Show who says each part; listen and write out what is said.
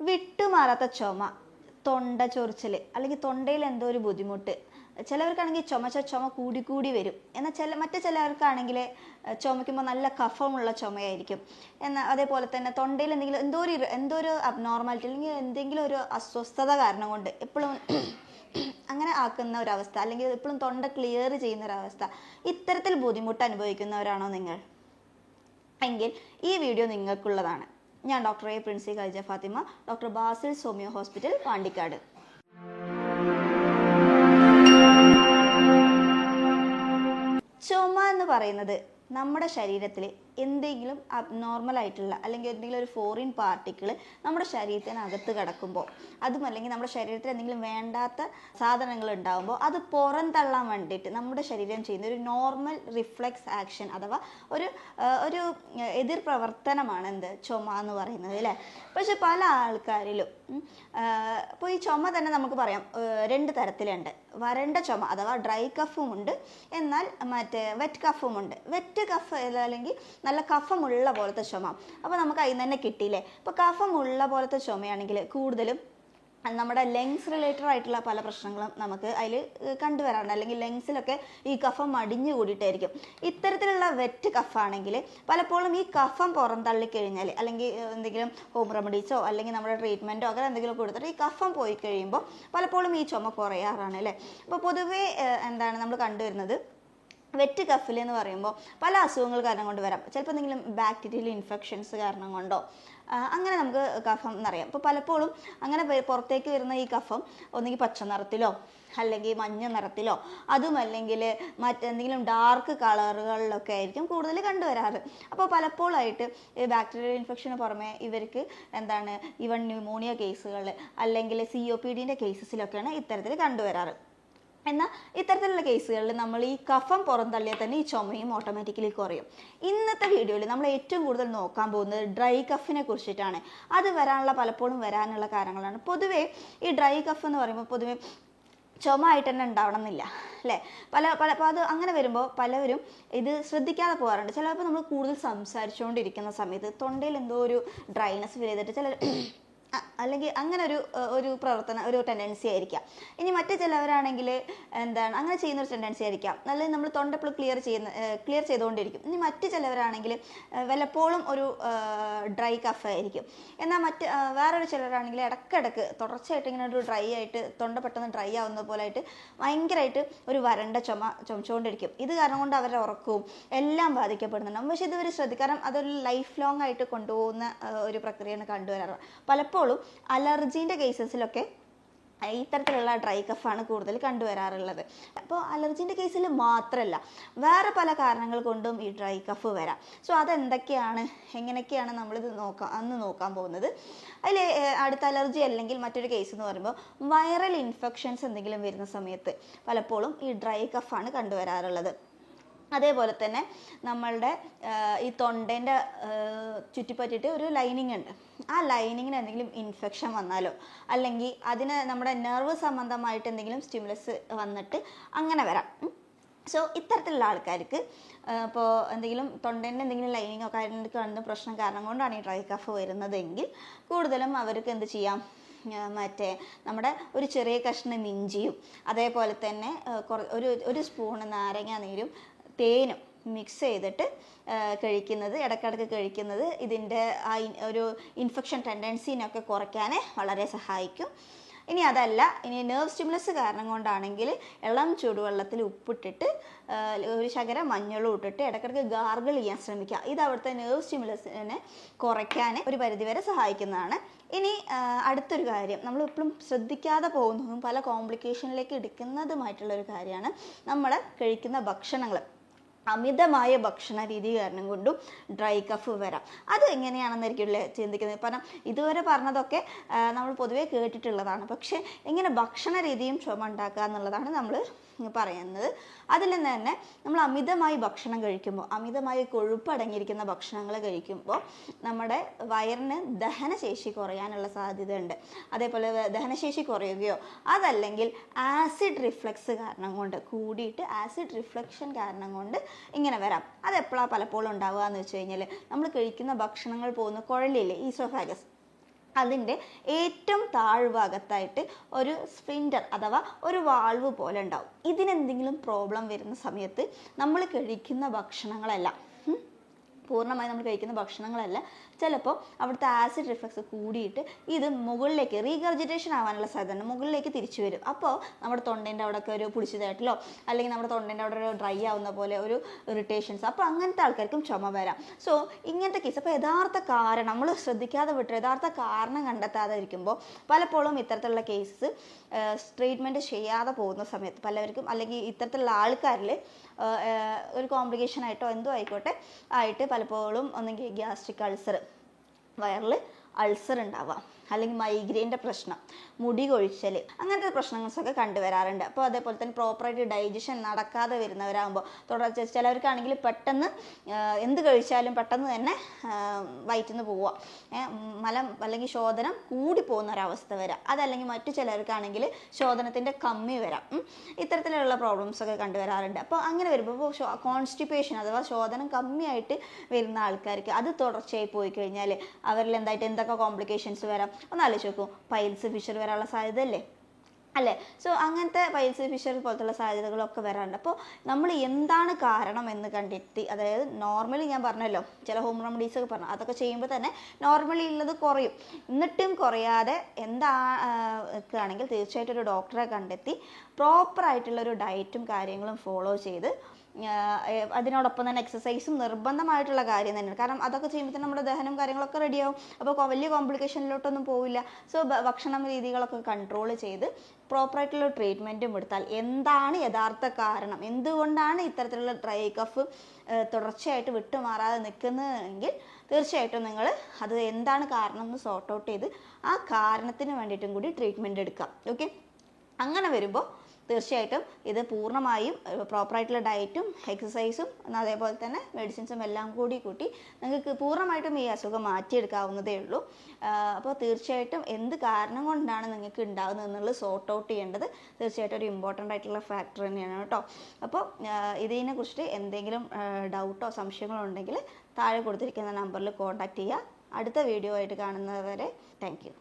Speaker 1: വിട്ടുമാറാത്ത ചുമ, തൊണ്ട ചൊറിച്ചിൽ, അല്ലെങ്കിൽ തൊണ്ടയിൽ എന്തോ ഒരു ബുദ്ധിമുട്ട്. ചിലവർക്കാണെങ്കിൽ ചുമ കൂടി വരും. എന്നാൽ മറ്റു ചിലവർക്കാണെങ്കിൽ ചുമയ്ക്കുമ്പോൾ നല്ല കഫമുള്ള ചുമയായിരിക്കും. എന്നാൽ അതേപോലെ തന്നെ തൊണ്ടയിൽ എന്തോ ഒരു അബ്നോർമാലിറ്റി അല്ലെങ്കിൽ എന്തെങ്കിലും ഒരു അസ്വസ്ഥത കാരണം കൊണ്ട് എപ്പോഴും അങ്ങനെ ആക്കുന്ന ഒരവസ്ഥ, അല്ലെങ്കിൽ എപ്പോഴും തൊണ്ട ക്ലിയർ ചെയ്യുന്ന ഒരവസ്ഥ, ഇത്തരത്തിൽ ബുദ്ധിമുട്ട് അനുഭവിക്കുന്നവരാണോ നിങ്ങൾ എങ്കിൽ ഈ വീഡിയോ നിങ്ങൾക്കുള്ളതാണ്. ഞാൻ doctor A Princy Khadeeja Fathima, doctor Basil's homeo hospital, Pandikkad. ചുമ എന്ന് പറയുന്നത് നമ്മുടെ ശരീരത്തിൽ എന്തെങ്കിലും അബ്നോർമൽ ആയിട്ടുള്ള അല്ലെങ്കിൽ എന്തെങ്കിലും ഒരു ഫോറിൻ പാർട്ടിക്കിൾ നമ്മുടെ ശരീരത്തിനകത്ത് കിടക്കുമ്പോൾ, അതും അല്ലെങ്കിൽ നമ്മുടെ ശരീരത്തിൽ എന്തെങ്കിലും വേണ്ടാത്ത സാധനങ്ങൾ ഉണ്ടാകുമ്പോൾ അത് പുറന്തള്ളാൻ വേണ്ടിയിട്ട് നമ്മുടെ ശരീരം ചെയ്യുന്ന ഒരു നോർമൽ റിഫ്ലെക്സ് ആക്ഷൻ അഥവാ ഒരു എതിർ പ്രവർത്തനമാണ് ചുമ എന്ന് പറയുന്നത്, അല്ലേ? പക്ഷെ പല ആൾക്കാരിലും ഇപ്പോൾ ഈ ചുമ തന്നെ നമുക്ക് പറയാം രണ്ട് തരത്തിലുണ്ട്. വരണ്ട ചുമ അഥവാ ഡ്രൈ കഫും ഉണ്ട്, എന്നാൽ വെറ്റ് കഫും ഉണ്ട്. വെറ്റ് കഫ് അല്ലെങ്കിൽ നല്ല കഫമുള്ള പോലത്തെ ചുമ. അപ്പോൾ നമുക്ക് അതിൽ തന്നെ കിട്ടിയില്ലേ. ഇപ്പോൾ കഫമുള്ള പോലത്തെ ചുമയാണെങ്കിൽ കൂടുതലും നമ്മുടെ ലങ്സ് റിലേറ്റഡ് ആയിട്ടുള്ള പല പ്രശ്നങ്ങളും നമുക്ക് അതിൽ കണ്ടുവരാറുണ്ട്. അല്ലെങ്കിൽ ലങ്സിലൊക്കെ ഈ കഫം അടിഞ്ഞു കൂടിയിട്ടായിരിക്കും. ഇത്തരത്തിലുള്ള വെറ്റ് കഫാണെങ്കിൽ പലപ്പോഴും ഈ കഫം പുറന്തള്ളിക്കഴിഞ്ഞാൽ, അല്ലെങ്കിൽ എന്തെങ്കിലും ഹോം റെമഡീസോ അല്ലെങ്കിൽ നമ്മുടെ ട്രീറ്റ്മെൻറ്റോ അങ്ങനെ എന്തെങ്കിലും കൊടുത്തിട്ട് ഈ കഫം പോയി കഴിയുമ്പോൾ പലപ്പോഴും ഈ ചുമ കുറയാറാണ്, അല്ലേ? അപ്പോൾ പൊതുവേ നമ്മൾ കണ്ടുവരുന്നത് വെറ്റ് കഫിൽ എന്ന് പറയുമ്പോൾ പല അസുഖങ്ങൾ കാരണം കൊണ്ട് വരാം. ചിലപ്പോൾ എന്തെങ്കിലും ബാക്ടീരിയൽ ഇൻഫെക്ഷൻസ് കാരണം കൊണ്ടോ അങ്ങനെ നമുക്ക് കഫം എന്നറിയാം. അപ്പോൾ പലപ്പോഴും അങ്ങനെ പുറത്തേക്ക് വരുന്ന ഈ കഫം ഒന്നുകിൽ പച്ച നിറത്തിലോ അല്ലെങ്കിൽ മഞ്ഞ നിറത്തിലോ അതും അല്ലെങ്കിൽ മറ്റെന്തെങ്കിലും ഡാർക്ക് കളറുകളിലൊക്കെ ആയിരിക്കും കൂടുതൽ കണ്ടുവരാറ്. അപ്പോൾ പലപ്പോഴായിട്ട് ഈ ബാക്ടീരിയൽ ഇൻഫെക്ഷന് പുറമെ ഇവർക്ക് ഈവൻ ന്യൂമോണിയ കേസുകൾ അല്ലെങ്കിൽ COPD കേസസിലൊക്കെയാണ് ഇത്തരത്തിൽ കണ്ടുവരാറ്. എന്നാൽ ഇത്തരത്തിലുള്ള കേസുകളിൽ നമ്മൾ ഈ കഫം പുറന്തള്ളിയാൽ തന്നെ ഈ ചുമയും ഓട്ടോമാറ്റിക്കലി കുറയും. ഇന്നത്തെ വീഡിയോയിൽ നമ്മൾ ഏറ്റവും കൂടുതൽ നോക്കാൻ പോകുന്നത് ഡ്രൈ കഫിനെ കുറിച്ചിട്ടാണ്. അത് പലപ്പോഴും വരാനുള്ള കാരണങ്ങളാണ്. പൊതുവേ ഈ ഡ്രൈ കഫ് എന്ന് പറയുമ്പോൾ പൊതുവേ ചുമ ആയിട്ട് തന്നെ ഉണ്ടാവണം എന്നില്ല, അല്ലേ? അത് അങ്ങനെ വരുമ്പോൾ പലവരും ഇത് ശ്രദ്ധിക്കാതെ പോകാറുണ്ട്. ചിലപ്പോൾ നമ്മൾ കൂടുതൽ സംസാരിച്ചുകൊണ്ടിരിക്കുന്ന സമയത്ത് തൊണ്ടയിൽ എന്തോ ഒരു ഡ്രൈനെസ് ഫീൽ ചെയ്തിട്ട് ചിലർ അല്ലെങ്കിൽ അങ്ങനെ ഒരു ഒരു ടെൻഡൻസി ആയിരിക്കാം. ഇനി മറ്റു ചിലവരാണെങ്കിൽ അങ്ങനെ ചെയ്യുന്ന ഒരു ടെൻഡൻസി ആയിരിക്കാം. അല്ലെങ്കിൽ നമ്മൾ തൊണ്ട എപ്പോഴും ക്ലിയർ ചെയ്തുകൊണ്ടിരിക്കും. ഇനി മറ്റു ചിലവരാണെങ്കിൽ വല്ലപ്പോഴും ഒരു ഡ്രൈ കഫ് ആയിരിക്കും. എന്നാൽ വേറൊരു ചിലരാണെങ്കിൽ ഇടയ്ക്കിടയ്ക്ക് തുടർച്ചയായിട്ട് ഇങ്ങനെ ഒരു ഡ്രൈ ആയിട്ട് തൊണ്ട പെട്ടെന്ന് ഡ്രൈ ആവുന്ന പോലെ ആയിട്ട് ഭയങ്കരമായിട്ട് ഒരു വരണ്ട ചുമച്ചുകൊണ്ടിരിക്കും. ഇത് കാരണം കൊണ്ട് അവരുടെ ഉറക്കവും എല്ലാം ബാധിക്കപ്പെടുന്നുണ്ടാവും. പക്ഷെ ഇതുവരെ ശ്രദ്ധിക്കണം, അതൊരു ലൈഫ് ലോങ് ആയിട്ട് കൊണ്ടുപോകുന്ന ഒരു പ്രക്രിയയാണ് കണ്ടുവരാറ്. പലപ്പോഴും അലർജീൻ്റെ കേസസിലൊക്കെ ഇത്തരത്തിലുള്ള ഡ്രൈ കഫാണ് കൂടുതൽ കണ്ടുവരാറുള്ളത്. അപ്പോൾ അലർജീൻ്റെ കേസിൽ മാത്രമല്ല വേറെ പല കാരണങ്ങൾ കൊണ്ടും ഈ ഡ്രൈ കഫ് വരാം. സോ അതെന്തൊക്കെയാണ്, എങ്ങനെയൊക്കെയാണ് നമ്മളിത് നോക്കാൻ പോകുന്നത്. അതിൽ അടുത്ത അലർജി അല്ലെങ്കിൽ മറ്റൊരു കേസ് എന്ന് പറയുമ്പോൾ വൈറൽ ഇൻഫെക്ഷൻസ് എന്തെങ്കിലും വരുന്ന സമയത്ത് പലപ്പോഴും ഈ ഡ്രൈ കഫാണ് കണ്ടുവരാറുള്ളത്. അതേപോലെ തന്നെ നമ്മളുടെ ഈ തൊണ്ടേൻ്റെ ചുറ്റിപ്പറ്റിയിട്ട് ഒരു ലൈനിങ് ഉണ്ട്. ആ ലൈനിങ്ങിന് എന്തെങ്കിലും ഇൻഫെക്ഷൻ വന്നാലോ അല്ലെങ്കിൽ അതിന് നമ്മുടെ നെർവ് സംബന്ധമായിട്ട് എന്തെങ്കിലും സ്റ്റിമുലസ് വന്നിട്ട് അങ്ങനെ വരാം. സോ ഇത്തരത്തിലുള്ള ആൾക്കാർക്ക് ഇപ്പോൾ എന്തെങ്കിലും തൊണ്ടേൻ്റെ എന്തെങ്കിലും ലൈനിങ്ങോ കാണുന്ന പ്രശ്നം കാരണം കൊണ്ടാണ് ഈ ഡ്രൈ കഫ് വരുന്നതെങ്കിൽ കൂടുതലും അവർക്ക് എന്ത് ചെയ്യാം, നമ്മുടെ ഒരു ചെറിയ കഷ്ണം ഇഞ്ചിയും അതേപോലെ തന്നെ ഒരു സ്പൂണ് നാരങ്ങ നീരും തേനും മിക്സ് ചെയ്തിട്ട് ഇടയ്ക്കിടയ്ക്ക് കഴിക്കുന്നത് ഇതിൻ്റെ ഒരു ഇൻഫെക്ഷൻ ടെൻഡൻസിനൊക്കെ കുറയ്ക്കാൻ വളരെ സഹായിക്കും. ഇനി അതല്ല, ഇനി നെർവ് സ്റ്റിമുലസ് കാരണം കൊണ്ടാണെങ്കിൽ ഇളം ചൂടുവെള്ളത്തിൽ ഉപ്പിട്ടിട്ട് ഒരു ശകലം മഞ്ഞളും ഇട്ടിട്ട് ഇടയ്ക്കിടയ്ക്ക് ഗാർഗിൾ ചെയ്യാൻ ശ്രമിക്കുക. ഇത് അവിടുത്തെ നെർവ് സ്റ്റിമുലസിനെ കുറയ്ക്കാൻ ഒരു പരിധിവരെ സഹായിക്കുന്നതാണ്. ഇനി അടുത്തൊരു കാര്യം, നമ്മൾ എപ്പോഴും ശ്രദ്ധിക്കാതെ പോകുന്നതും പല കോംപ്ലിക്കേഷനിലേക്ക് എടുക്കുന്നതുമായിട്ടുള്ളൊരു കാര്യമാണ് നമ്മൾ കഴിക്കുന്ന ഭക്ഷണങ്ങൾ. അമിതമായ ഭക്ഷണ രീതി കാരണം കൊണ്ടും ഡ്രൈ കഫ് വരാം. അത് എങ്ങനെയാണെന്നായിരിക്കും ചിന്തിക്കുന്നത്. കാരണം ഇതുവരെ പറഞ്ഞതൊക്കെ നമ്മൾ പൊതുവേ കേട്ടിട്ടുള്ളതാണ്. പക്ഷേ എങ്ങനെ ഭക്ഷണ രീതിയും ചുമ ഉണ്ടാക്കുക എന്നുള്ളതാണ് നമ്മൾ പറയുന്നത്. അതിൽ നിന്ന് തന്നെ നമ്മൾ അമിതമായി ഭക്ഷണം കഴിക്കുമ്പോൾ, അമിതമായി കൊഴുപ്പടങ്ങിയിരിക്കുന്ന ഭക്ഷണങ്ങൾ കഴിക്കുമ്പോൾ നമ്മുടെ വയറിന് ദഹനശേഷി കുറയാനുള്ള സാധ്യതയുണ്ട്. അതേപോലെ ദഹനശേഷി കുറയുകയോ അതല്ലെങ്കിൽ ആസിഡ് റിഫ്ലക്സ് കാരണം കൊണ്ട് കൂടിയിട്ട് ആസിഡ് റിഫ്ലക്ഷൻ കാരണം കൊണ്ട് ഇങ്ങനെ വരാം. അതെപ്പോഴാണ് പലപ്പോഴും ഉണ്ടാവുക എന്ന് വെച്ച് കഴിഞ്ഞാൽ നമ്മൾ കഴിക്കുന്ന ഭക്ഷണങ്ങൾ പോകുന്ന കുഴലില്ലേ, ഈസോഫാഗസ്, അതിൻ്റെ ഏറ്റവും താഴ്ഭാഗത്തായിട്ട് ഒരു സ്ഫിൻക്റ്റർ അഥവാ ഒരു വാൾവ് പോലെ ഉണ്ടാവും. ഇതിനെന്തെങ്കിലും പ്രോബ്ലം വരുന്ന സമയത്ത് നമ്മൾ കഴിക്കുന്ന ഭക്ഷണങ്ങളെല്ലാം പൂർണ്ണമായി നമ്മൾ കഴിക്കുന്ന ഭക്ഷണങ്ങളല്ല ചിലപ്പോൾ അവിടുത്തെ ആസിഡ് റിഫ്ലക്സ് കൂടിയിട്ട് ഇത് മുകളിലേക്ക് റീഗർജിറ്റേഷൻ ആവാനുള്ള സാധ്യത മുകളിലേക്ക് തിരിച്ചു വരും. അപ്പോൾ നമ്മുടെ തൊണ്ടേൻ്റെ അവിടെയൊക്കെ ഒരു പുളിച്ചതായിട്ടോ അല്ലെങ്കിൽ നമ്മുടെ തൊണ്ടേൻ്റെ അവിടെ ഒരു ഡ്രൈ ആവുന്ന പോലെ ഒരു ഇറിറ്റേഷൻസ്, അപ്പോൾ അങ്ങനത്തെ ആൾക്കാർക്കും ചുമ വരാം. സോ ഇങ്ങനത്തെ കേസ് അപ്പോൾ യഥാർത്ഥ കാരണം നമ്മൾ ശ്രദ്ധിക്കാതെ വിട്ട് യഥാർത്ഥ കാരണം കണ്ടെത്താതെ ഇരിക്കുമ്പോൾ പലപ്പോഴും ഇത്തരത്തിലുള്ള കേസസ് ട്രീറ്റ്മെൻറ്റ് ചെയ്യാതെ പോകുന്ന സമയത്ത് പലവർക്കും അല്ലെങ്കിൽ ഇത്തരത്തിലുള്ള ആൾക്കാരിൽ ഒരു കോംപ്ലിക്കേഷൻ ആയിട്ടോ എന്തോ ആയിക്കോട്ടെ ആയിട്ട് പലപ്പോഴും ഒന്നെങ്കിൽ ഗ്യാസ്ട്രിക് അൾസർ, വയറിൽ അൾസർ ഉണ്ടാവുക, അല്ലെങ്കിൽ മൈഗ്രെയിൻ്റെ പ്രശ്നം, മുടി കൊഴിച്ചൽ, അങ്ങനത്തെ പ്രശ്നങ്ങളൊക്കെ കണ്ടുവരാറുണ്ട്. അപ്പോൾ അതേപോലെ തന്നെ പ്രോപ്പറായിട്ട് ഡൈജഷൻ നടക്കാതെ വരുന്നവരാകുമ്പോൾ തുടർച്ച ചിലവർക്കാണെങ്കിൽ പെട്ടെന്ന് എന്ത് കഴിച്ചാലും പെട്ടെന്ന് തന്നെ വയറ്റിൽ നിന്ന് പോവുക, മലം അല്ലെങ്കിൽ ശോധനം കൂടി പോകുന്ന ഒരവസ്ഥ വരാം. അതല്ലെങ്കിൽ മറ്റു ചിലർക്കാണെങ്കിൽ ശോധനത്തിൻ്റെ കമ്മി വരാം. ഇത്തരത്തിലുള്ള പ്രോബ്ലംസൊക്കെ കണ്ടുവരാറുണ്ട്. അപ്പോൾ അങ്ങനെ വരുമ്പോൾ കോൺസ്റ്റിപ്പേഷൻ അഥവാ ശോധനം കമ്മിയായിട്ട് വരുന്ന ആൾക്കാർക്ക് അത് തുടർച്ചയായി പോയി കഴിഞ്ഞാൽ അവരിൽ എന്തൊക്കെ കോംപ്ലിക്കേഷൻസ് വരാം ഒന്ന് ആലോചിച്ച് നോക്കൂ. പൈൽസ്, ഫിഷർ വരാനുള്ള സാധ്യത അല്ലേ? സോ അങ്ങനത്തെ പൈൽസ്, ഫിഷർ പോലത്തുള്ള സാധ്യതകളൊക്കെ വരാറുണ്ട്. അപ്പോൾ നമ്മൾ എന്താണ് കാരണം എന്ന് കണ്ടെത്തി, അതായത് നോർമലി ഞാൻ പറഞ്ഞല്ലോ ചില ഹോം റെമഡീസ് ഒക്കെ പറഞ്ഞു, അതൊക്കെ ചെയ്യുമ്പോൾ തന്നെ നോർമലി ഉള്ളത് കുറയും. എന്നിട്ടും കുറയാതെ ആണെങ്കിൽ തീർച്ചയായിട്ടും ഒരു ഡോക്ടറെ കണ്ടെത്തി പ്രോപ്പറായിട്ടുള്ളൊരു ഡയറ്റും കാര്യങ്ങളും ഫോളോ ചെയ്ത് അതിനോടൊപ്പം തന്നെ എക്സസൈസും നിർബന്ധമായിട്ടുള്ള കാര്യം തന്നെയാണ്. കാരണം അതൊക്കെ ചെയ്യുമ്പോൾ തന്നെ നമ്മുടെ ദഹനം കാര്യങ്ങളൊക്കെ റെഡിയാവും. അപ്പോൾ വലിയ കോംപ്ലിക്കേഷനിലോട്ടൊന്നും പോവില്ല. സോ ഭക്ഷണ രീതികളൊക്കെ കൺട്രോൾ ചെയ്ത് പ്രോപ്പറായിട്ടുള്ള ട്രീറ്റ്മെൻറ്റും എടുത്താൽ എന്താണ് യഥാർത്ഥ കാരണം, എന്തുകൊണ്ടാണ് ഇത്തരത്തിലുള്ള ഡ്രൈ കഫ് തുടർച്ചയായിട്ട് വിട്ടുമാറാതെ നിൽക്കുന്നതെങ്കിൽ തീർച്ചയായിട്ടും നിങ്ങൾ അത് എന്താണ് കാരണം എന്ന് സോർട്ട് ഔട്ട് ചെയ്ത് ആ കാരണത്തിന് വേണ്ടിയിട്ടും കൂടി ട്രീറ്റ്മെൻറ്റ് എടുക്കാം. ഓക്കെ, അങ്ങനെ വരുമ്പോൾ തീർച്ചയായിട്ടും ഇത് പൂർണ്ണമായും പ്രോപ്പറായിട്ടുള്ള ഡയറ്റും എക്സസൈസും അതേപോലെ തന്നെ മെഡിസിൻസും എല്ലാം കൂട്ടി നിങ്ങൾക്ക് പൂർണ്ണമായിട്ടും ഈ അസുഖം മാറ്റിയെടുക്കാവുന്നതേ ഉള്ളൂ. അപ്പോൾ തീർച്ചയായിട്ടും എന്ത് കാരണം കൊണ്ടാണ് നിങ്ങൾക്ക് ഉണ്ടാകുന്നത് എന്നുള്ളത് സോർട്ട് ഔട്ട് ചെയ്യേണ്ടത് തീർച്ചയായിട്ടും ഒരു ഇമ്പോർട്ടൻ്റ് ആയിട്ടുള്ള ഫാക്ടർ തന്നെയാണ് കേട്ടോ. അപ്പോൾ ഇതിനെ കുറിച്ചിട്ട് എന്തെങ്കിലും ഡൗട്ടോ സംശയങ്ങളോ ഉണ്ടെങ്കിൽ താഴെ കൊടുത്തിരിക്കുന്ന നമ്പറിൽ കോൺടാക്റ്റ് ചെയ്യുക. അടുത്ത വീഡിയോ ആയിട്ട് കാണുന്നതുവരെ താങ്ക് യു.